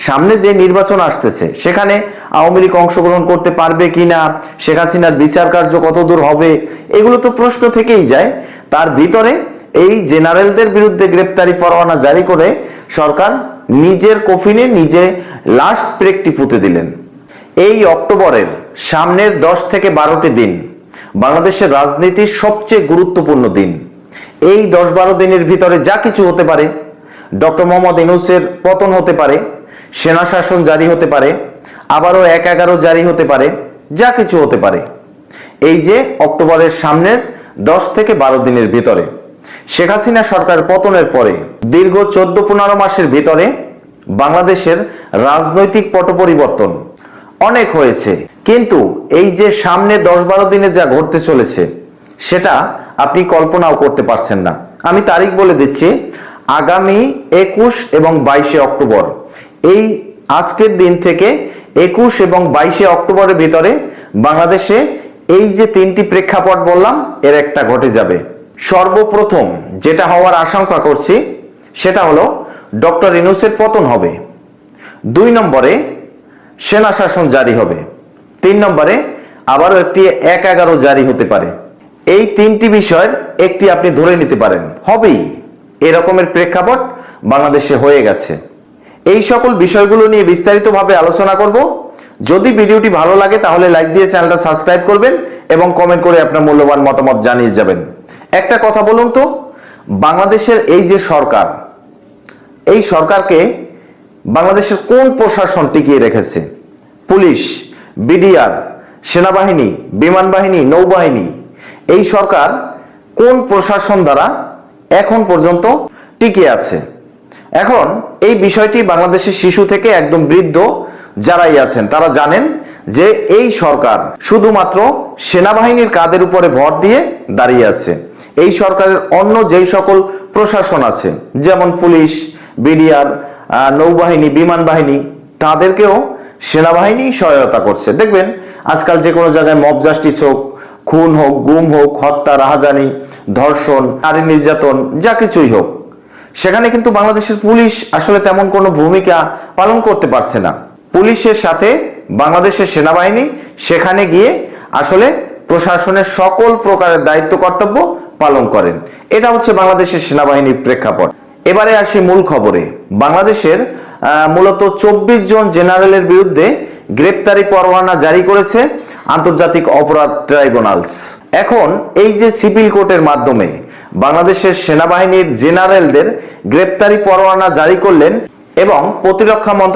সামনে যে নির্বাচন আসতেছে সেখানে আওয়ামী লীগ অংশগ্রহণ করতে পারবে কিনা, শেখ হাসিনার বিচার কার্য কতদূর হবে, এগুলো তো প্রশ্ন থেকেই যায়। তার ভিতরে এই জেনারেলদের বিরুদ্ধে গ্রেপ্তারি পরোয়ানা জারি করে সরকার নিজের কফিনে নিজে লাস্ট ব্রেকটি পুঁতে দিলেন। এই অক্টোবরের সামনের 10 থেকে 12টি দিন বাংলাদেশের রাজনীতির সবচেয়ে গুরুত্বপূর্ণ দিন। এই 10-12 দিনের ভিতরে যা কিছু হতে পারে, ডক্টর মোহাম্মদ ইউনূসের পতন হতে পারে, সেনা শাসন জারি হতে পারে, আবারও 1/11 জারি হতে পারে, যা কিছু হতে পারে। এই যে অক্টোবরের সামনের 10 থেকে 12 দিনের ভিতরে শেখ হাসিনা সরকার পতনের পরে দীর্ঘ 14-15 মাসের ভিতরে বাংলাদেশের রাজনৈতিক পট পরিবর্তন অনেক হয়েছে, কিন্তু এই যে সামনে 10-12 দিনে যা ঘটতে চলেছে সেটা আপনি কল্পনাও করতে পারছেন না। আমি তারিখ বলে দিচ্ছি, আগামী 21 এবং 22 অক্টোবর, এই আজকের দিন থেকে 21 এবং 22 অক্টোবরের ভিতরে বাংলাদেশে এই যে 3টি প্রেক্ষাপট বললাম এর একটা ঘটে যাবে। সর্বপ্রথম যেটা হওয়ার আশঙ্কা করছি সেটা হলো ডক্টর ইউনূসের পতন হবে, 2 নম্বরে সেনা শাসন জারি হবে, 3 নম্বরে আবারও একটি 1/11 জারি হতে পারে। এই 3টি বিষয়ের একটি আপনি ধরে নিতে পারেন, হবেই এরকমের প্রেক্ষাপট বাংলাদেশে হয়ে গেছে। এই সকল বিষয়গুলো নিয়ে বিস্তারিতভাবে আলোচনা করব। যদি ভিডিওটি ভালো লাগে তাহলে লাইক দিয়ে চ্যানেলটা সাবস্ক্রাইব করবেন এবং কমেন্ট করে আপনার মূল্যবান মতামত জানিয়ে যাবেন। একটা কথা বলুন তো, বাংলাদেশের এই যে সরকার, এই সরকারকে বাংলাদেশের কোন প্রশাসন টিকিয়ে রেখেছে? পুলিশ, বিডিআর, সেনাবাহিনী, বিমান বাহিনী, নৌবাহিনী, এই সরকার কোন প্রশাসন দ্বারা এখন পর্যন্ত টিকে আছে? এখন এই বিষয়টি বাংলাদেশের শিশু থেকে একদম বৃদ্ধ যারাই আছেন তারা জানেন যে এই সরকার শুধুমাত্র সেনাবাহিনীর কাঁধের উপরে ভর দিয়ে দাঁড়িয়ে আছে। এই সরকারের অন্য যেই সকল প্রশাসন আছে, যেমন পুলিশ, বিডিআর, নৌবাহিনী, বিমান বাহিনী, তাদেরকেও সেনাবাহিনী সহায়তা করছে। দেখবেন আজকাল যে কোনো জায়গায় মব জাস্টিস হোক, খুন হোক, গুম হোক, হত্যা, রাহাজানি, ধর্ষণ, নারী নির্যাতন, যা কিছুই হোক, সেখানে কিন্তু বাংলাদেশের পুলিশ আসলে তেমন কোনো ভূমিকা পালন করতে পারছে না। পুলিশের সাথে বাংলাদেশের সেনাবাহিনী সেখানে গিয়ে আসলে প্রশাসনের সকল প্রকারের দায়িত্ব কর্তব্য পালন করেন। এটা হচ্ছে বাংলাদেশের সেনাবাহিনীর প্রেক্ষাপট। এবারে আসি মূল খবরে। বাংলাদেশের মূলত 24 জন জেনারেলের বিরুদ্ধে গ্রেপ্তারি পরোয়ানা জারি করেছে আন্তর্জাতিক অপরাধ ট্রাইব্যুনালস। এখন এই যে সিভিল কোর্টের মাধ্যমে বাংলাদেশের সেনাবাহিনীর জেনারেলদের গ্রেপ্তারি পরোয়ানা জারি করলেন এবং প্রতিরক্ষা মন্ত্রণালয়